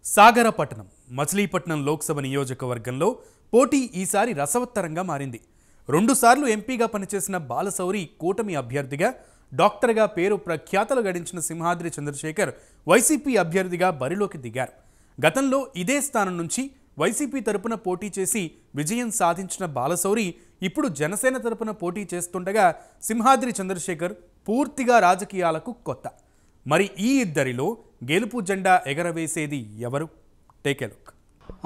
సాగరపట్నం మచిలీపట్నం లోక్సభ నియోజకవర్గంలో పోటీ ఈసారి రసవత్తరంగా మారింది. 2 సార్లు ఎంపీగా పనిచేసిన బాలశౌరి కూటమి అభ్యర్థిగా, డాక్టర్గా పేరు ప్రఖ్యాతలు గడించిన సింహాద్రి చంద్రశేఖర్ వైసీపీ అభ్యర్థిగా బరిలోకి దిగారు. గతంలో ఇదే స్థానం నుంచి వైసీపీ తరపున పోటీ చేసి విజయం సాధించిన బాలశౌరి ఇప్పుడు జనసేన తరపున పోటీ చేస్తుండగా సింహాద్రి చంద్రశేఖర్ పూర్తిగా రాజకీయాలకు కొత్త. మరి ఈ ఇద్దరిలో గెలుపు జెండా ఎగరవేసేది ఎవరు? Take a look.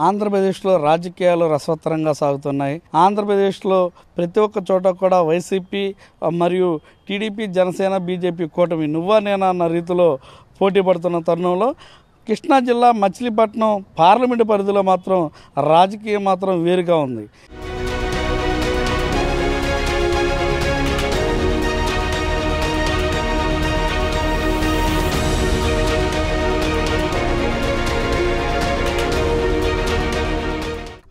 ఆంధ్రప్రదేశ్లో రాజకీయాలు రసవత్తరంగా సాగుతున్నాయి. ఆంధ్రప్రదేశ్లో ప్రతి ఒక్క చోట కూడా వైసీపీ మరియు టీడీపీ, జనసేన, బీజేపీ కూటమి నువ్వా నేనా అన్న రీతిలో పోటీ పడుతున్న తరుణంలో కృష్ణా జిల్లా మచిలీపట్నం పార్లమెంటు పరిధిలో మాత్రం రాజకీయం మాత్రం వేరుగా ఉంది.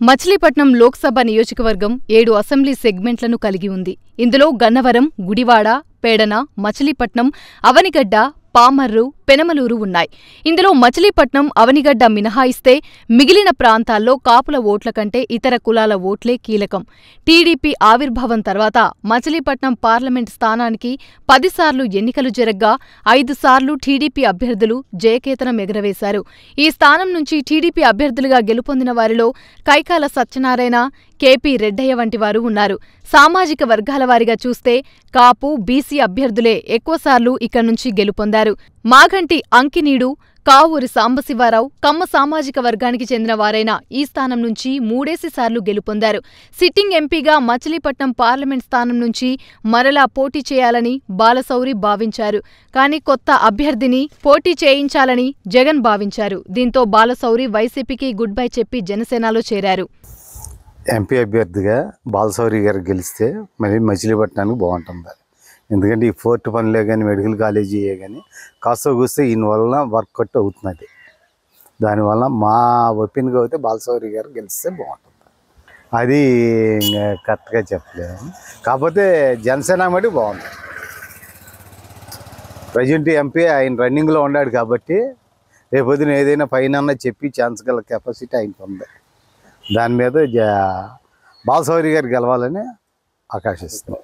మచిలీపట్నం లోక్సభ నియోజకవర్గం 7 అసెంబ్లీ సెగ్మెంట్లను కలిగి ఉంది. ఇందులో గన్నవరం, గుడివాడ, పేడన, మచిలీపట్నం, అవనిగడ్డ, పామర్రు, పెనమలూరు ఉన్నాయి. ఇందులో మచిలీపట్నం, అవనిగడ్డ మినహాయిస్తే మిగిలిన ప్రాంతాల్లో కాపుల ఓట్ల కంటే ఇతర కులాల ఓట్లే కీలకం. టీడీపీ ఆవిర్భావం తర్వాత మచిలీపట్నం పార్లమెంట్ స్థానానికి 10 సార్లు ఎన్నికలు జరగ్గా 5 సార్లు టీడీపీ అభ్యర్థులు జయకేతనం ఎగురవేశారు. ఈ స్థానం నుంచి టీడీపీ అభ్యర్థులుగా గెలుపొందిన వారిలో కైకాల సత్యనారాయణ, కేపీ రెడ్డయ్య వంటి వారు ఉన్నారు. సామాజిక వర్గాల వారిగా చూస్తే కాపు, బీసీ అభ్యర్థులే ఎక్కువసార్లు ఇక్కడి నుంచి గెలుపొందారు. మాగంటి అంకినీడు, కావూరి సాంబశివారావు కమ్మ సామాజిక వర్గానికి చెందిన వారైన ఈ స్థానం నుంచి 3 సార్లు గెలుపొందారు. సిట్టింగ్ ఎంపీగా మచిలీపట్నం పార్లమెంట్ స్థానం నుంచి మరలా పోటీ చేయాలని బాలశౌరి భావించారు. కానీ కొత్త అభ్యర్థిని పోటీ చేయించాలని జగన్ భావించారు. దీంతో బాలశౌరి వైసీపీకి గుడ్ బై చెప్పి జనసేనలో చేరారు. ఎంపీ అభ్యర్థిగా బాలశౌరి గారు గెలిస్తే మరి మచిలీపట్నానికి బాగుంటుంది. ఎందుకంటే ఈ ఫోర్ట్ పనులే కానీ, మెడికల్ కాలేజీ కానీ కాస్త కూస్తే ఈయన వలన వర్కౌట్ అవుతున్నది. దానివల్ల మా ఒపీనియన్గా అయితే బాలశౌరి గారు గెలిస్తే బాగుంటుంది. అది కరెక్ట్గా చెప్పలేము. కాకపోతే జనసేన మటుకు బాగుంటుంది. ప్రజెంట్ ఎంపీ ఆయన రన్నింగ్లో ఉన్నాడు కాబట్టి రేపొద్దున ఏదైనా పైన చెప్పి ఛాన్స్ గల కెపాసిటీ ఆయనకు ఉంది. దాని మీద బాలశౌరి గారు గెలవాలని ఆకాంక్షిస్తున్నాం.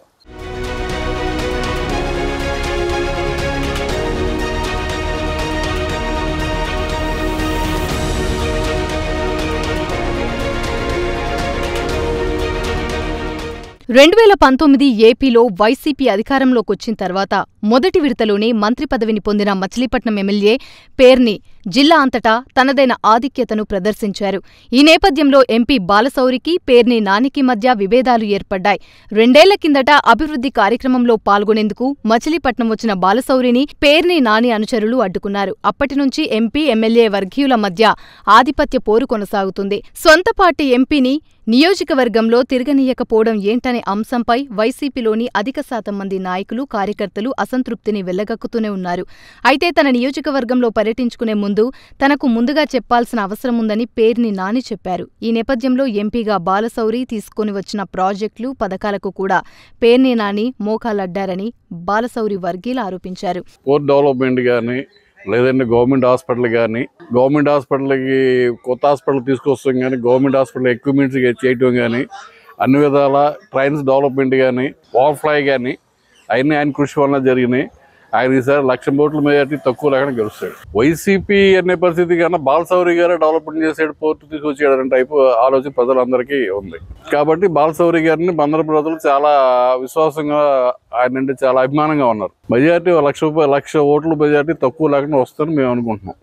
రెండు 2019 ఏపీలో వైసీపీ అధికారంలోకొచ్చిన తర్వాత మొదటి విడతలోనే మంత్రి పదవిని పొందిన మచిలీపట్నం ఎమ్మెల్యే పేర్ని జిల్లా అంతటా తనదైన ఆధిక్యతను ప్రదర్శించారు. ఈ నేపథ్యంలో ఎంపీ బాలశౌరికి, పేర్ని నానికి మధ్య విభేదాలు ఏర్పడ్డాయి. 2 ఏళ్ల కిందట అభివృద్ధి కార్యక్రమంలో పాల్గొనేందుకు మచిలీపట్నం వచ్చిన బాలశౌరిని పేర్ని నాని అనుచరులు అడ్డుకున్నారు. అప్పటి నుంచి ఎంపీ, ఎమ్మెల్యే వర్గీయుల మధ్య ఆధిపత్య పోరు కొనసాగుతుంది. సొంత పార్టీ ఎంపీని నియోజకవర్గంలో తిరగనీయకపోవడం ఏంటనే అంశంపై వైసీపీలోని అధిక శాతం మంది నాయకులు, కార్యకర్తలు అసంతృప్తిని వెళ్లగక్కుతూనే ఉన్నారు. అయితే తన నియోజకవర్గంలో పర్యటించుకునే ముందు తనకు ముందుగా చెప్పాల్సిన అవసరం ఉందని పేర్ని నాని చెప్పారు. ఈ నేపథ్యంలో ఎంపీగా బాలశౌరి తీసుకుని వచ్చిన ప్రాజెక్టులు, పథకాలకు కూడా పేర్ని నాని మోకాలడ్డారని బాలశౌరి వర్గీయులు ఆరోపించారు. పోర్ట్ డెవలప్మెంట్ కానీ, లేదంటే గవర్నమెంట్ హాస్పిటల్ కానీ, గవర్నమెంట్ హాస్పిటల్కి కొత్త హాస్పిటల్ తీసుకొస్తాం కానీ, గవర్నమెంట్ హాస్పిటల్ ఎక్విప్మెంట్స్ చేయటం కానీ, అన్ని విధాల ట్రైన్స్ డెవలప్మెంట్ కానీ, ఓవర్ఫ్లై కానీ అవన్నీ ఆయన కృషి వలన జరిగినాయి. ఆయన ఈసారి 1,00,000 ఓట్ల మెజార్టీ తక్కువ లేకుండా గెలుస్తాడు. వైసీపీ అనే పరిస్థితి కన్నా బాలశౌరి గారు డెవలప్మెంట్ చేసాడు, పోర్టు తీసుకొచ్చాడు టైపు ఆలోచన ప్రజలందరికీ ఉంది. కాబట్టి బాలశౌరి గారిని అందరు ప్రజలు చాలా విశ్వాసంగా, ఆయన అంటే చాలా అభిమానంగా ఉన్నారు. మెజార్టీ 1,00,000 ఓట్ల మెజార్టీ తక్కువ లేకుండా వస్తుందని మేము అనుకుంటున్నాం.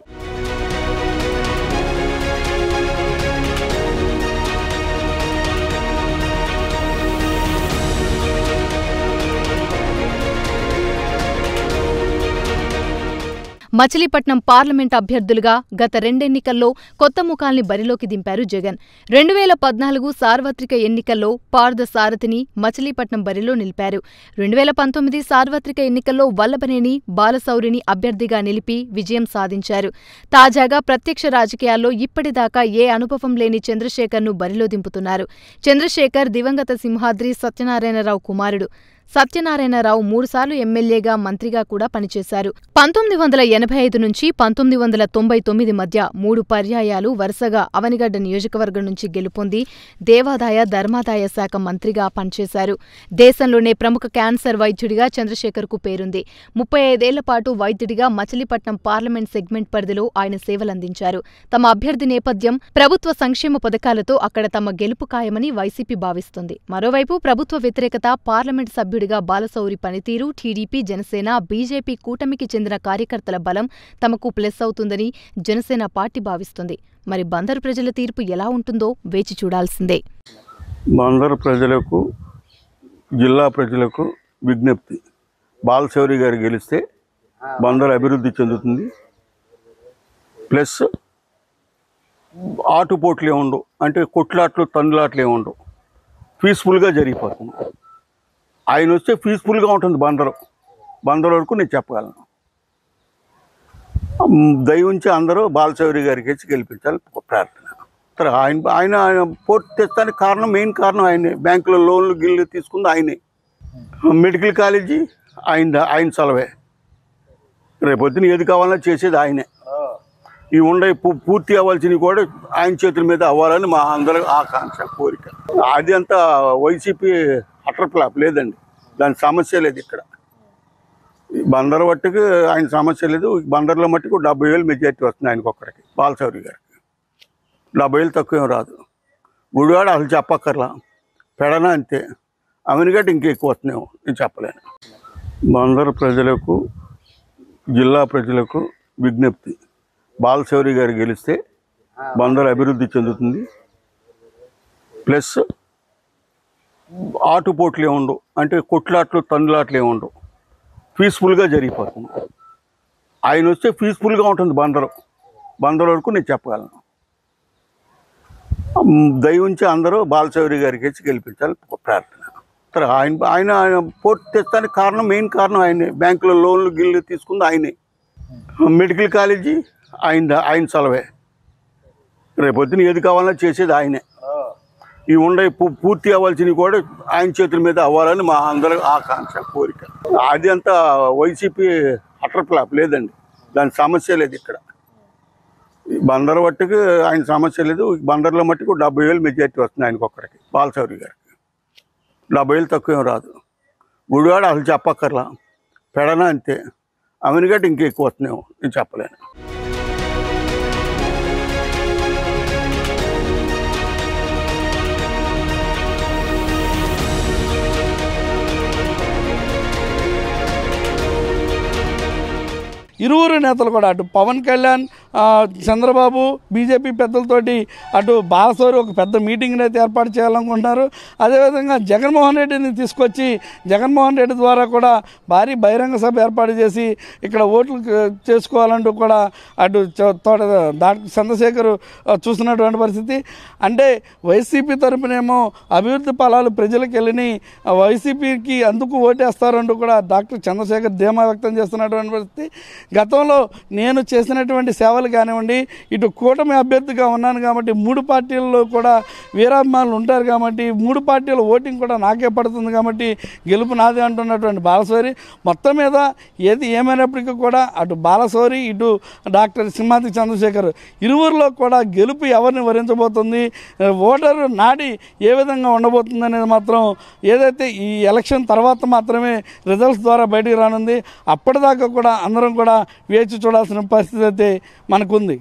మచిలీపట్నం పార్లమెంట్ అభ్యర్థులుగా గత 2 ఎన్నికల్లో కొత్త ముఖాల్ని బరిలోకి దింపారు జగన్. 2014 సార్వత్రిక ఎన్నికల్లో పార్థ సారథిని మచిలీపట్నం బరిలో నిలిపారు. 2019 సార్వత్రిక ఎన్నికల్లో వల్లభనేని బాలశౌరిని అభ్యర్థిగా నిలిపి విజయం సాధించారు. తాజాగా ప్రత్యక్ష రాజకీయాల్లో ఇప్పటిదాకా ఏ అనుభవం లేని చంద్రశేఖర్ను బరిలో దింపుతున్నారు. చంద్రశేఖర్ దివంగత సింహాద్రి సత్యనారాయణరావు కుమారుడు. సత్యనారాయణరావు 3 సార్లు ఎమ్మెల్యేగా, మంత్రిగా కూడా పనిచేశారు. 1985 నుంచి 1999 మధ్య 3 పర్యాయాలు వరుసగా అవనిగడ్డ నియోజకవర్గం నుంచి గెలుపొంది దేవాదాయ, ధర్మాదాయ శాఖ మంత్రిగా పనిచేశారు. దేశంలోనే ప్రముఖ క్యాన్సర్ వైద్యుడిగా చంద్రశేఖర్కు పేరుంది. 35 ఏళ్ల పాటు వైద్యుడిగా మచిలీపట్నం పార్లమెంట్ సెగ్మెంట్ పరిధిలో ఆయన సేవలందించారు. తమ అభ్యర్థి నేపథ్యం, ప్రభుత్వ సంక్షేమ పథకాలతో అక్కడ తమ గెలుపు ఖాయమని వైసీపీ భావిస్తుంది. మరోవైపు ప్రభుత్వ వ్యతిరేకత, పార్లమెంట్ సభ్యుడిగా బాలశౌరి పనితీరు, టీడీపీ, జనసేన, బీజేపీ కూటమికి చెందిన కార్యకర్తల బలం తమకు ప్లస్ అవుతుందని జనసేన పార్టీ భావిస్తుంది. మరి బందరు ప్రజల తీర్పు ఎలా ఉంటుందో వేచి చూడాల్సిందే. బందరు ప్రజలకు, జిల్లా ప్రజలకు విజ్ఞప్తి, బాలశౌరి గారు గెలిస్తే బందరు అభివృద్ధి చెందుతుంది. ప్లస్ ఆటుపోట్లే ఉండవు, అంటే కొట్లాట్లు, తండ్లాట్లే ఉండవు, పీస్ఫుల్గా జరిగిపోతుంది. ఆయన వస్తే పీస్ఫుల్గా ఉంటుంది బందరు వరకు నేను చెప్పగలను. దయవుంచి అందరూ బాలశౌరి గారికి వచ్చి గెలిపించాలి ప్రార్థన. ఆయన పోటీ తెస్తానికి కారణం, మెయిన్ కారణం ఆయనే. బ్యాంకులో లోన్లు గిల్లు తీసుకుంది ఆయనే. మెడికల్ కాలేజీ ఆయన సలవే. రేపొద్దున ఏది కావాలన్నా చేసేది ఆయనే. ఈ పూర్తి అవ్వాల్సినవి కూడా ఆయన చేతుల మీద అవ్వాలని మా అందరూ ఆకాంక్ష, కోరిక. అది అంతా వైసీపీ అటర్ ఫ్లాప్ లేదండి, దాని సమస్య లేదు. ఇక్కడ బందర్ మట్టుకు ఆయన సమస్య లేదు. బందర్లో మట్టుకు 70,000 మెజార్టీ వస్తుంది ఆయనకు ఒక్కడికి, బాలశౌరి గారికి. 70,000 తక్కువ ఏం రాదు. గుడివాడ అసలు చెప్పక్కర్లా, పెడన అంతే, అవనిగడ్డ ఇంకెక్కువ వస్తున్నాము, నేను చెప్పలేను. బందర్ ప్రజలకు, జిల్లా ప్రజలకు విజ్ఞప్తి, బాలశౌరి గారు గెలిస్తే బందరు అభివృద్ధి చెందుతుంది. ప్లస్ ఆటుపోట్లే ఉండవు, అంటే కొట్లాట్లు, తండ్లాట్లే ఉండవు, పీస్ఫుల్గా జరిగిపోతుంది. ఆయన వస్తే పీస్ఫుల్గా ఉంటుంది బందరు వరకు నేను చెప్పగలను. దయవుంచి అందరూ బాలశౌరి గారికి వచ్చి గెలిపించాలి ప్రార్థన. ఆయన పోటీ తెస్తానికి కారణం, మెయిన్ కారణం ఆయనే. బ్యాంకులో లోన్లు గిల్లు తీసుకుంది ఆయనే. మెడికల్ కాలేజీ ఆయన సలవే. రేపొద్దున ఏది కావాలన్నా చేసేది ఆయనే. ఈ పూర్తి అవ్వాల్సినవి కూడా ఆయన చేతుల మీద అవ్వాలని మా అందరూ ఆకాంక్ష, కోరిక. అది అంతా వైసీపీ అటర్ ఫ్లాప్ లేదండి, దాని సమస్య లేదు. ఇక్కడ బందరు మట్టుకు ఆయన సమస్య లేదు. బందర్లో మట్టుకు 70,000 మెజార్టీ వస్తుంది ఆయనకు ఒక్కడికి, బాలశౌరి గారికి. 70,000 తక్కువ ఏం రాదు. గుడివాడ అసలు చెప్పక్కర్లా, పెడన అంతే, అవనిగడ్డ ఇంకెక్కువ వస్తున్నాము, నేను చెప్పలేను. ఇరువురు నేతలు కూడా, అటు పవన్ కళ్యాణ్, చంద్రబాబు, బీజేపీ పెద్దలతోటి అటు బాలశౌరి ఒక పెద్ద మీటింగ్ని అయితే ఏర్పాటు చేయాలనుకుంటున్నారు. అదేవిధంగా జగన్మోహన్ రెడ్డిని తీసుకొచ్చి జగన్మోహన్ రెడ్డి ద్వారా కూడా భారీ బహిరంగ సభ ఏర్పాటు చేసి ఇక్కడ ఓట్లు చేసుకోవాలంటూ కూడా అటు డాక్టర్ చంద్రశేఖర్ చూస్తున్నటువంటి పరిస్థితి. అంటే వైసీపీ తరపునేమో అభివృద్ధి ఫలాలు ప్రజలకు వెళ్ళి వైసీపీకి అందుకు ఓటేస్తారంటూ కూడా డాక్టర్ చంద్రశేఖర్ ధీమా వ్యక్తం చేస్తున్నటువంటి పరిస్థితి. గతంలో నేను చేసినటువంటి సేవలు కానివ్వండి, ఇటు కూటమి అభ్యర్థిగా ఉన్నాను కాబట్టి 3 పార్టీల్లో కూడా వీరాభిమానులు ఉంటారు కాబట్టి 3 పార్టీల ఓటింగ్ కూడా నాకే పడుతుంది కాబట్టి గెలుపు నాదే అంటున్నటువంటి బాలశౌరి. మొత్తం మీద ఏది ఏమైనప్పటికీ కూడా అటు బాలశౌరి, ఇటు డాక్టర్ సింహాద్రి చంద్రశేఖర్ ఇరువురిలో కూడా గెలుపు ఎవరిని వరించబోతుంది, ఓటరు నాడి ఏ విధంగా ఉండబోతుంది అనేది మాత్రం ఏదైతే ఈ ఎలక్షన్ తర్వాత మాత్రమే రిజల్ట్స్ ద్వారా బయటికి రానుంది. అప్పటిదాకా కూడా అందరం కూడా వేచి చూడాల్సిన పరిస్థితి అయితే మనకుంది.